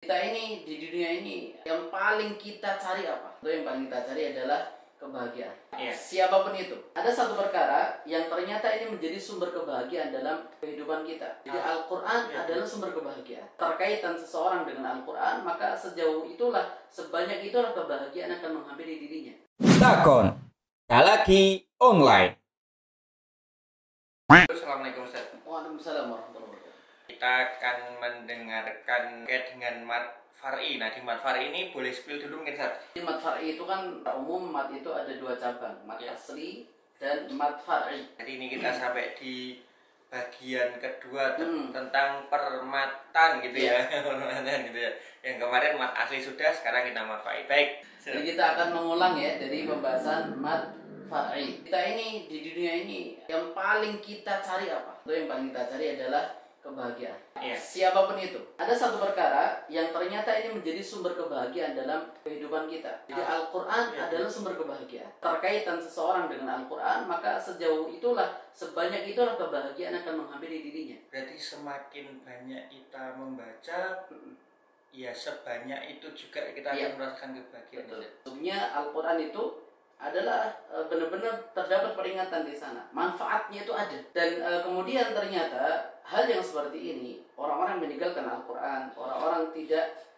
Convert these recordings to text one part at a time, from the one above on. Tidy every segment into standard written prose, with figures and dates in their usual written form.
Kita ini di dunia ini yang paling kita cari apa? Itu yang paling kita cari adalah kebahagiaan. Siapapun itu. Ada satu perkara yang ternyata ini menjadi sumber kebahagiaan dalam kehidupan kita. Jadi Al-Quran adalah sumber kebahagiaan. Terkaitan seseorang dengan Al-Quran, maka sejauh itulah, sebanyak itulah kebahagiaan akan menghampiri dirinya. Takon, lagi online. Assalamualaikum Ustaz. Waalaikumsalam warahmatullahi wabarakatuh. Kita akan mendengarkan terkait dengan mat far'i. Nah, di mat far'i ini boleh spill dulu mungkin Ustaz. Di mat far'i itu kan umum, mat itu ada dua cabang, mat asli dan mat far'i. Jadi ini kita sampai di bagian kedua tentang permatan gitu ya. Permatan gitu ya. Yang kemarin mat asli sudah, sekarang kita mat far'i. Baik. Jadi kita akan mengulang ya dari pembahasan mat far'i. Kita ini di dunia ini yang paling kita cari apa? Itu yang paling kita cari adalah kebahagiaan. Siapapun itu. Ada satu perkara yang ternyata ini menjadi sumber kebahagiaan dalam kehidupan kita. Jadi Al-Quran adalah sumber kebahagiaan. Terkaitan seseorang dengan Al-Quran, maka sejauh itulah, sebanyak itulah kebahagiaan akan menghampiri dirinya. Berarti semakin banyak kita membaca, ya sebanyak itu juga kita akan merasakan kebahagiaan. Sebenarnya Al-Quran itu adalah benar-benar terdapat peringatan di sana. Manfaatnya itu ada. Dan kemudian ternyata hal yang seperti ini, orang-orang meninggalkan Al-Quran, orang-orang tidak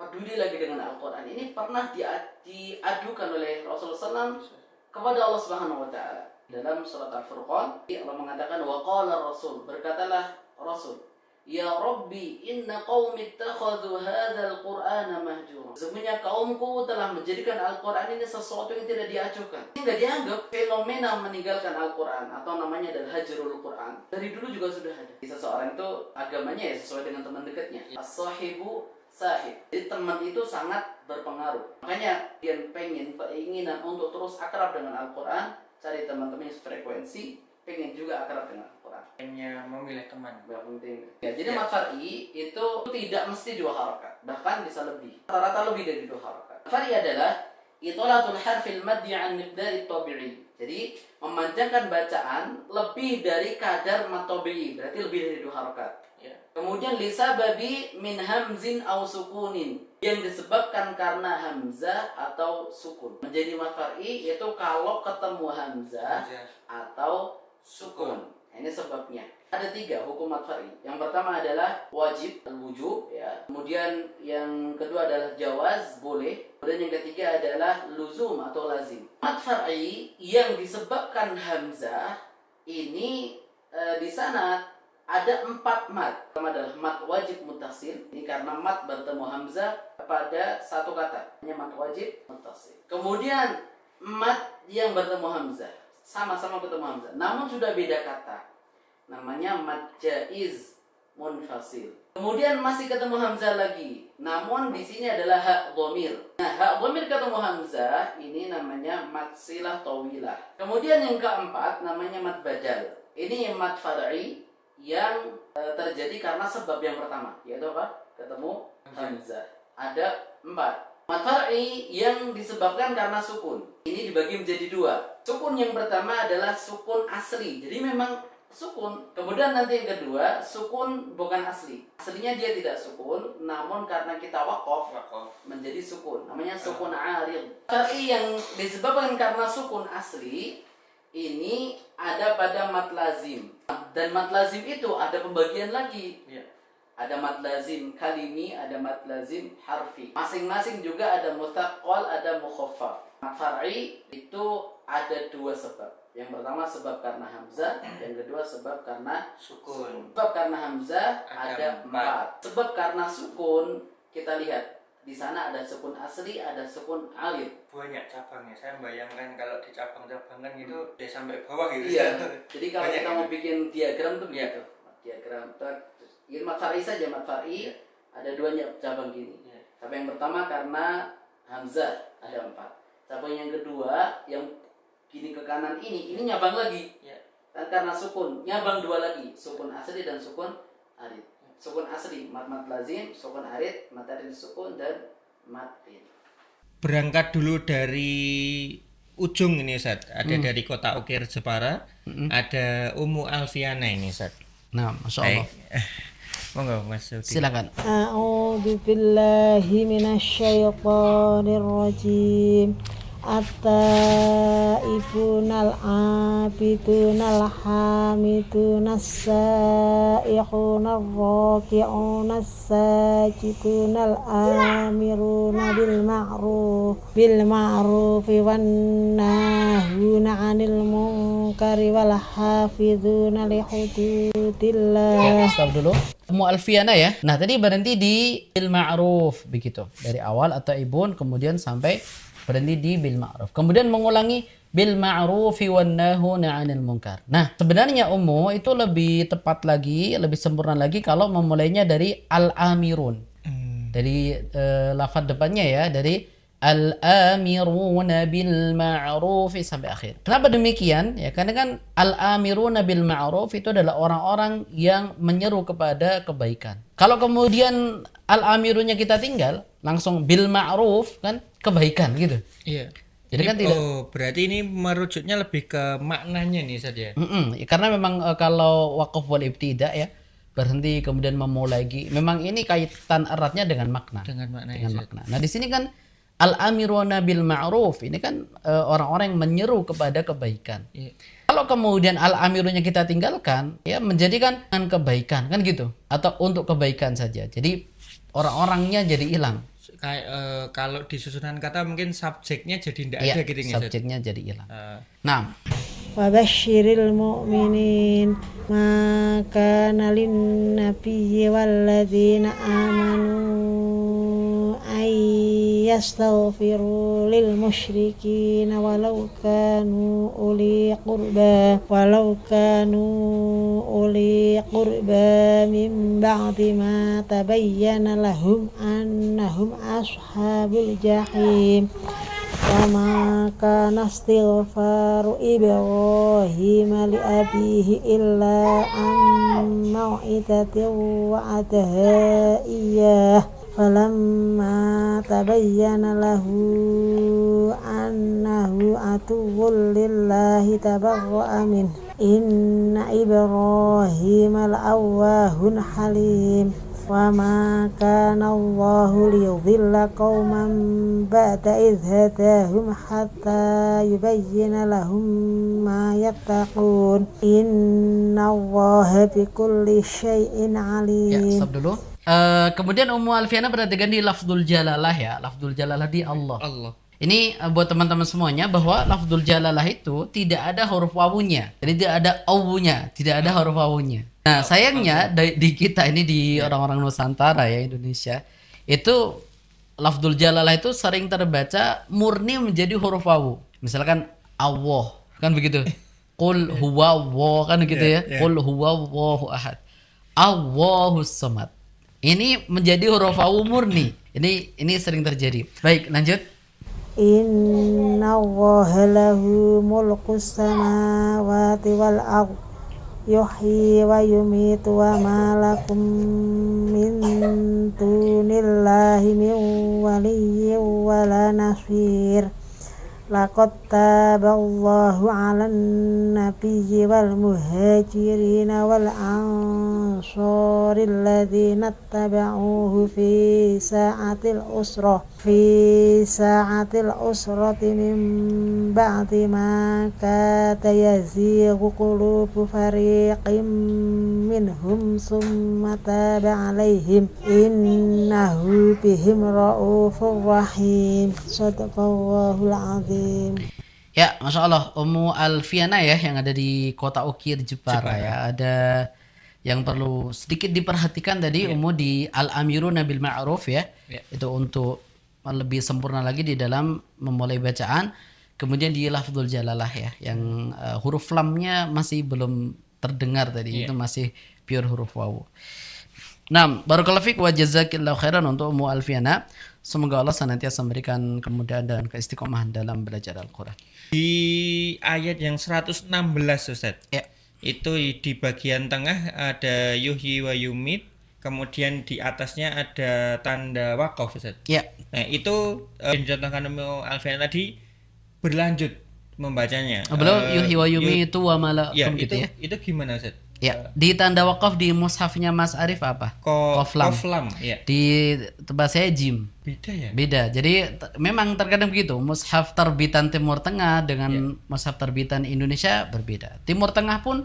peduli lagi dengan Al-Quran, ini pernah diadukan oleh Rasulullah SAW kepada Allah Subhanahu Wa Taala. Dalam surat Al-Furqan, Allah mengatakan, wa qala Rasul, berkatalah Rasul, ya Rabbi, inna qaumi ittakhadhu hadzal Qur'ana mahjura. Sebenarnya kaumku telah menjadikan Al-Quran ini sesuatu yang tidak diacuhkan. Ini tidak dianggap fenomena meninggalkan Al-Quran, atau namanya adalah hajrul Quran. Dari dulu juga sudah ada. Seseorang itu agamanya ya sesuai dengan teman dekatnya. As-sahibu sahib. Jadi teman itu sangat berpengaruh. Makanya dia keinginan untuk terus akrab dengan Al-Quran, cari teman-teman yang frekuensi, pengen juga akrab dengan Al-Quran. Hanya memilih teman. Yang penting. Ya, jadi mat far'i itu tidak mesti 2 harakat, bahkan bisa lebih. Rata-rata lebih dari 2 harakat. Far'i adalah itolatul harfil maddi an miqdari tabi'i. Jadi memanjangkan bacaan lebih dari kadar mat tabi'i, berarti lebih dari 2 harakat. Kemudian lisababi min hamzin aw sukunin, yang disebabkan karena hamzah atau sukun. Menjadi mat far'i itu kalau ketemu hamzah atau sukun. Ini sebabnya. Ada 3 hukum mat far'i. Yang pertama adalah wajib, al-wujub ya. Kemudian yang kedua adalah jawaz, boleh. Kemudian yang ketiga adalah luzum atau lazim. Mat far'i yang disebabkan hamzah ini di sana ada 4 mat. Pertama adalah mat wajib muttasil. Ini karena mat bertemu hamzah pada satu kata. Ini mat wajib muttasil. Kemudian mat yang bertemu hamzah, sama-sama bertemu hamzah, namun sudah beda kata. Namanya mat jaiz munfasil. Kemudian masih ketemu hamzah lagi, namun di sini adalah hak dhamir. Nah, hak dhamir ketemu hamzah, ini namanya mat silah tawilah. Kemudian yang keempat namanya mat badal. Ini mat far'i yang terjadi karena sebab yang pertama, yaitu apa? Ketemu hamzah. Ada 4. Mat far'i yang disebabkan karena sukun. Ini dibagi menjadi 2. Sukun yang pertama adalah sukun asli. Jadi memang sukun. Kemudian nanti yang kedua, sukun bukan asli. Aslinya dia tidak sukun, namun karena kita waqaf menjadi sukun. Namanya sukun arid. Far'i yang disebabkan karena sukun asli ini ada pada mat lazim. Dan mat lazim itu ada pembagian lagi. Ada mat lazim kalimi, ada mat lazim harfi. Masing-masing juga ada mustaqal, ada mukhaffaf. Mat far'i itu ada 2 sebab. Yang pertama sebab karena hamzah, yang kedua sebab karena sukun. Sebab karena hamzah ada 4. Sebab karena sukun, kita lihat di sana ada sukun asli, ada sukun alif. Banyak cabangnya. Saya membayangkan kalau di cabang-cabangan itu dia sampai bawah gitu. Iya. Jadi kalau kita mau bikin diagram tuh begitu. Diagram ini mat far'i saja, mat far'i ada 2 cabang gini. Cabang yang pertama karena hamzah ada 4. Cabang yang kedua yang gini ke kanan ini nyabang lagi. Dan karena sukun nyabang 2 lagi, sukun asli dan sukun arid. Sukun asli mat lazim, sukun arid, mat arid sukun, dan mat tin. Berangkat dulu dari ujung ini Ustaz. Ada dari Kota Ukir Jepara, ada Ummu Alfiana ini Ustaz. Nah, Masya Allah. Monggo Mas Sudi. Silakan. A'udzu billahi minasyaitonir rajim. At-taibunal abidunal hamidunas sa'ihunar raki'unas sajidunal amiruna bil ma'rufi wan nahuna 'anil munkari wal hafizuna li hududillah. Stop dulu. Ummu Alfiana ya. Nah, tadi berhenti di bil ma'ruf begitu. Dari awal atau ibun kemudian sampai berhenti di bil ma'ruf. Kemudian mengulangi bil ma'rufi wan nahuna 'anil munkar. Nah, sebenarnya Ummu itu lebih tepat lagi, lebih sempurna lagi kalau memulainya dari al-amirun. Dari lafaz depannya ya, dari al-amiruna bil ma'ruf sampai akhir. Kenapa demikian? Ya, karena kan al-amiruna bil ma'ruf itu adalah orang-orang yang menyeru kepada kebaikan. Kalau kemudian al-amirunnya kita tinggal, langsung bil ma'ruf kan kebaikan gitu. Iya. Jadi Ini, kan tidak. berarti ini merujuknya lebih ke maknanya nih Ustaz ya. Karena memang kalau waqaf wal ibtida ya, berhenti kemudian memulai lagi. Memang ini kaitan eratnya dengan makna. Dengan makna Dengan Ustaz. makna. Nah, di sini kan al-amiruna bil ma'ruf ini kan orang-orang yang menyeru kepada kebaikan. Iya. Kalau kemudian al-amirunya kita tinggalkan, ya menjadikan dengan kebaikan kan gitu, atau untuk kebaikan saja. Jadi orang-orangnya jadi hilang. Kayak kalau di susunan kata mungkin subjeknya jadi tidak Ya, ada gitu nggak, Ustaz? subjeknya jadi hilang. Eh, Nah, Wabashiril mu'minin ma kana lin nabiyyi walladzina amanu ay yastaghfiru lil musyrikin walau kanu uli qurba min ba'di ma tabayyana lahum annahum ashabul jahim. وما كان استغفار إبراهيم لأبيه إلا عن موعدة وعدها إياه فلما تبين له أنه عدو لله تبرأ منه إن إبراهيم لأواه حليم وما كان الله ليضل قوما بعد إذ هداهم حتى يبين لهم ما يتقون إن الله بكل شيء عليم. ya stop dulu. Kemudian Ummu Alfiana perhatikan di lafzul jalalah ya, lafzul jalalah di Allah. Allah. Ini buat teman-teman semuanya bahwa lafzul jalalah itu tidak ada huruf wawunya. Jadi tidak ada awunya, tidak ada huruf wawunya. Nah, sayangnya di kita ini di orang-orang Nusantara ya Indonesia, itu lafzul jalalah itu sering terbaca murni menjadi huruf wawu. Misalkan Allah, kan begitu. Qul huwa Allah, kan gitu ya. Qul huwa Allahu ahad. Allahus samad. Ini menjadi huruf wawu murni. Ini sering terjadi. Baik, lanjut. Inna Allaha lahu mulkus samawati wal ardh yuhyi wa yumitu wa ma lakum min dunillahi min waliyyin wa la nasir. Laqad taballahu 'alan nabiyyi wal muhajirin wal ansari alladhina ittaba'uhu fi sa'atil usrati min ba'di ma kada yazighu qulubu fariqin minhum summa taba 'alaihim innahu bihim ra'ufur rahim. Shadaqallahul 'azim. Ya, Masya Allah, Ummu Alfiana ya yang ada di kota Ukir, Jepara ya. Ada yang perlu sedikit diperhatikan tadi Ummu di Al-Amiruna bil Ma'ruf ya. Itu untuk lebih sempurna lagi di dalam memulai bacaan. Kemudian di lafzul jalalah ya, yang huruf lamnya masih belum terdengar tadi. Itu masih pure huruf wawu. Nah, barakallahu fiik wa jazakillahu khairan untuk Ummu Alfiana. Semoga Allah senantiasa memberikan kemudahan dan keistiqomahan dalam belajar Al-Quran. Di ayat yang 116 Ustaz. Ya. Itu di bagian tengah ada yuhyi wa yumit, kemudian di atasnya ada tanda waqaf Ustaz. Ya. Nah, itu yang dicontohkan Ummu Alfiana tadi berlanjut membacanya. Belum yuhyi wa yumitu wa malakum Ya, gitu ya. itu gimana Ustaz? Ya, di tanda wakaf di mushafnya Mas Arif apa? Qaflam. Qaflam, ya. Di tempat saya jim. Beda ya? Beda. Jadi memang terkadang begitu. Mushaf terbitan Timur Tengah dengan mushaf terbitan Indonesia berbeda. Timur Tengah pun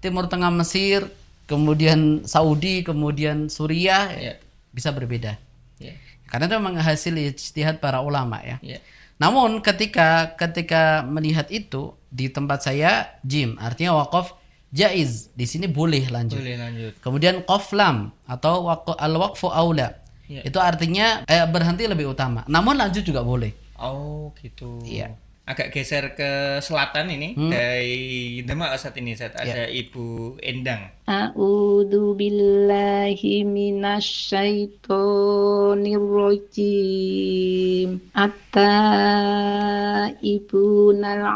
Timur Tengah Mesir, kemudian Saudi, kemudian Suriah bisa berbeda. Ya. Karena itu memang hasil ijtihad para ulama ya. Ya. Namun ketika melihat itu di tempat saya jim, artinya wakaf jaiz, di sini boleh lanjut. Boleh lanjut. Kemudian qaflam atau al-waqfu aula. Ya. Itu artinya berhenti lebih utama. Namun lanjut juga boleh. Oh, gitu. Iya. Agak geser ke selatan ini dari Demak saat ini ada Ibu Endang. A'udzu billahi minasyaitonir rajim. At-taibunal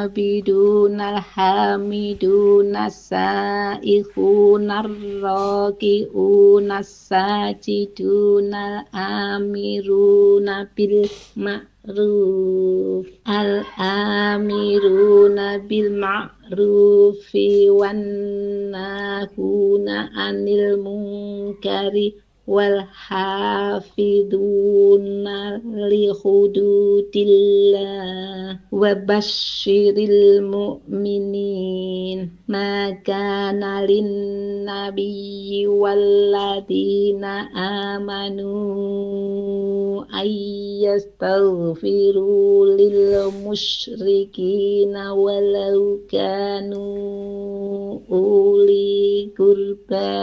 abidunal hamidunas saihunar rakiunas sajidunal amiruna bil ma'ruf al-amiruna bil ma'rufi wan nahuna anil munkari wal hafiduna li hududillah wa basyiril mu'minin ma kana lin nabiyyi walladina amanu ayyastaghfiru lil musyrikina walau kanu uli qurba.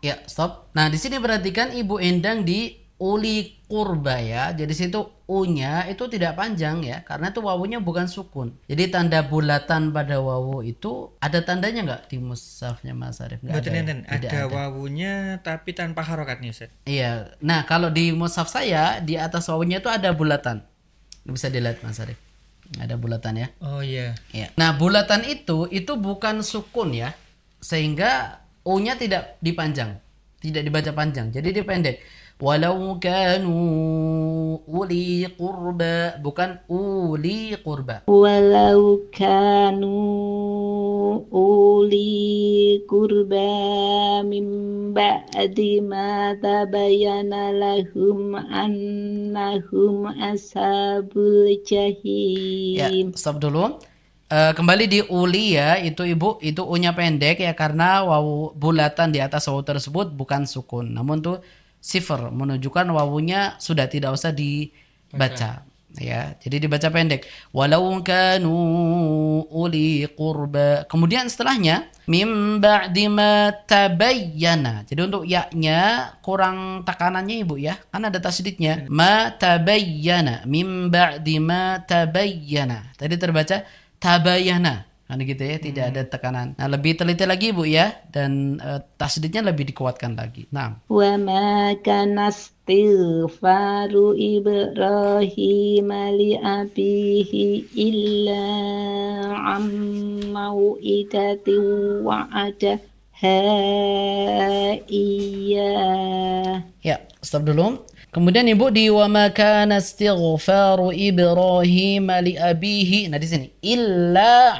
Ya, stop. Nah, di sini perhatikan Ibu Endang di uli qurba ya. Jadi situ u-nya itu tidak panjang ya, karena itu wawunya bukan sukun. Jadi tanda bulatan pada wawu itu ada tandanya nggak di mushafnya Mas Arif? Nggak Betul, ada. ada wawunya tapi tanpa harokatnya, Ustaz. Iya. Nah, kalau di mushaf saya di atas wawunya itu ada bulatan. Bisa dilihat Mas Arif. Ada bulatan ya. Oh iya. Ya. Nah, bulatan itu bukan sukun ya. Sehingga u-nya tidak dipanjang, tidak dibaca panjang. Jadi dia pendek. Walau kanu uli qurba, bukan uli qurba. Walau kanu uli qurba min ba'di ma tabayyana lahum annahum ashabul Ya, jahim. stop dulu. Kembali di uli ya, itu Ibu, itu u-nya pendek ya karena wawu bulatan di atas wawu tersebut bukan sukun. Namun tuh sifar menunjukkan wawunya sudah tidak usah dibaca ya. Jadi dibaca pendek. Walau kanu uli qurba. Kemudian setelahnya mim ba'di ma tabayyana. Jadi untuk ya-nya kurang tekanannya Ibu ya. Kan ada tasydidnya. Ma tabayyana. Mim ba'di ma tabayyana. Tadi terbaca tabayana, kan gitu ya, tidak ada tekanan. Nah, lebih teliti lagi Bu ya, dan tasdidnya lebih dikuatkan lagi. Nah, Wa ma kana istighfaru Ibrahim li abihi illa am mau'idatin wa'adaha iya. ya, stop dulu. Kemudian Ibu di wa ma kana istighfaru Ibrahim li abihi. Nah, di sini illa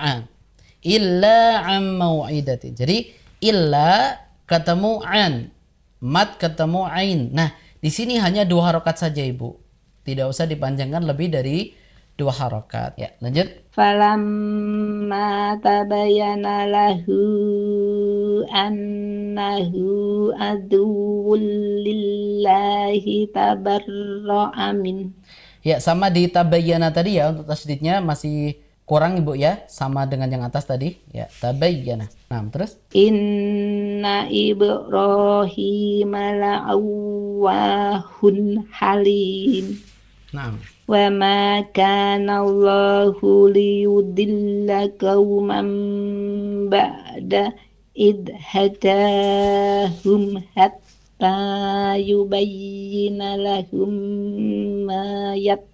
an mau'idatin. Jadi illa ketemu an, mat ketemu ain. Nah, di sini hanya 2 harokat saja Ibu. Tidak usah dipanjangkan lebih dari 2 harokat. Ya, lanjut. Falamma tabayyana lahu annahu aduwwul lillahi tabarra'a min. Ya, sama di tabayyana tadi ya, untuk tasydidnya masih kurang Ibu ya, sama dengan yang atas tadi. Ya, tabayyana. Nah, terus Inna Ibrahim la'awwahun halim. nah, Wa ma kana Allahu liyudilla qauman ba'da id hadahum hatta yubayyina lahum ma yattaqun.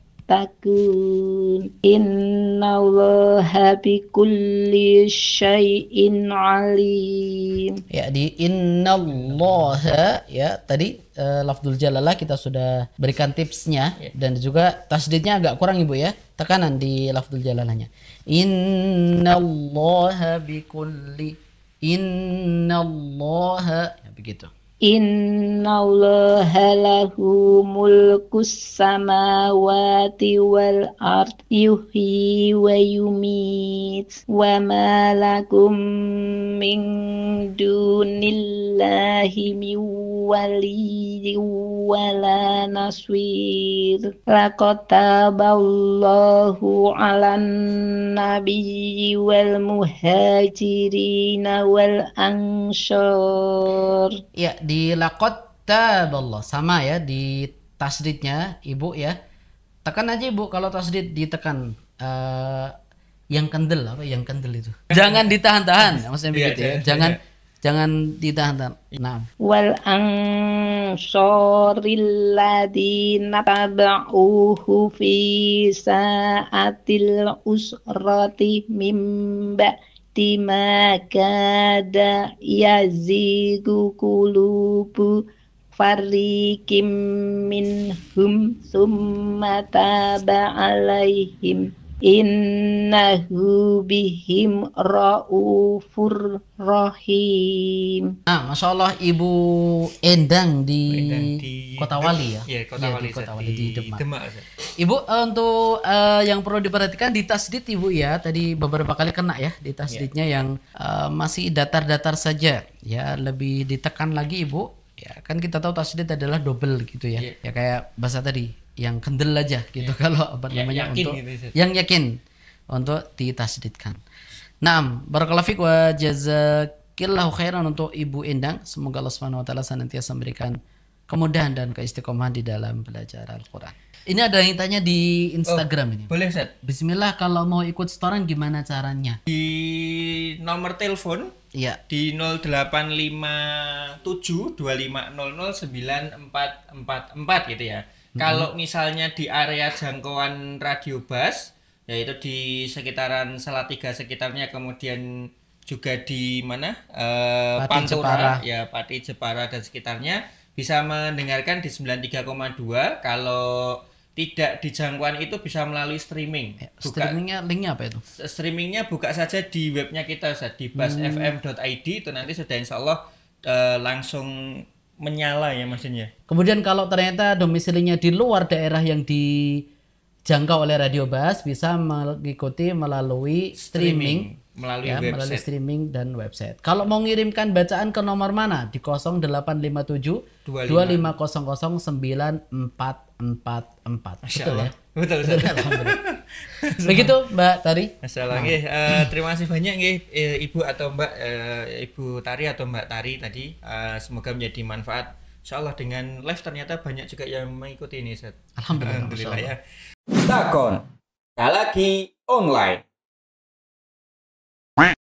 Innallaha bikulli syai'in alim. ya di innallaha ya tadi lafdzul jalalah kita sudah berikan tipsnya dan juga tasdidnya agak kurang Ibu ya, tekanan di lafdzul jalalahnya. Innallaha bikulli Innallaha, ya begitu. Innallaha lahu mulkus samawati wal ard yuhyi wa yumit wa ma lakum min dunillahi min waliyyin wala nasir laqad taballahu 'alan nabiyyi wal muhajirin wal ansar. Ya, di laqad taballah sama ya di tasdidnya Ibu ya. Tekan aja Ibu kalau tasdid ditekan yang kendel apa yang kendel itu. Jangan ditahan-tahan maksudnya begitu ya. Jangan ditahan-tahan. Nah. Wal ansaril ladina taba'uhu fi sa'atil usrati mim ba'di kada yazigu qulubu fariqim minhum summa taba alaihim innahu bihim raufur rahim. Nah, Masya Allah Ibu Endang di Kota Wali ya. Iya, Kota Wali. Kota Wali di Demak. Ustaz. Ibu untuk yang perlu diperhatikan di tasdid Ibu ya, tadi beberapa kali kena ya di tasdidnya yang masih datar-datar saja ya, lebih ditekan lagi Ibu. Ya, kan kita tahu tasdid adalah double gitu ya. Ya kayak bahasa tadi yang kendel aja gitu kalau apa namanya yakin untuk gitu, yang yakin untuk ditasdidkan. Naam, barakallahu fiik wa jazakillahu khairan untuk Ibu Endang. Semoga Allah Subhanahu wa taala senantiasa memberikan kemudahan dan keistiqomahan di dalam belajar Al-Qur'an. Ini ada yang tanya di Instagram ini. Boleh Ustaz. Bismillah, kalau mau ikut setoran gimana caranya? Di nomor telepon Iya. di 085725009444 gitu ya. Kalau misalnya di area jangkauan radio Bas, yaitu di sekitaran Salatiga sekitarnya, kemudian juga di mana Pati Pantura, Jepara. ya Pati Jepara dan sekitarnya, bisa mendengarkan di 93,2. Kalau tidak di jangkauan itu bisa melalui streaming. Streamingnya linknya apa itu? Streamingnya buka saja di webnya kita Ustaz, di basfm.id, itu nanti sudah insya Allah langsung menyala ya maksudnya. Kemudian kalau ternyata domisilinya di luar daerah yang dijangkau oleh Radio Bas, bisa mengikuti melalui streaming melalui ya, website. melalui streaming dan website. Kalau mau ngirimkan bacaan ke nomor mana? Di 0857 2500 9444. Betul ya? Betul. Alhamdulillah. Begitu Mbak Tari. Masalah nggih, terima kasih banyak nggih Ibu atau Mbak Ibu Tari atau Mbak Tari tadi. Semoga menjadi manfaat. Insyaallah dengan live ternyata banyak juga yang mengikuti ini Ustaz. Alhamdulillah. Alhamdulillah ya. Takon, tak lagi online.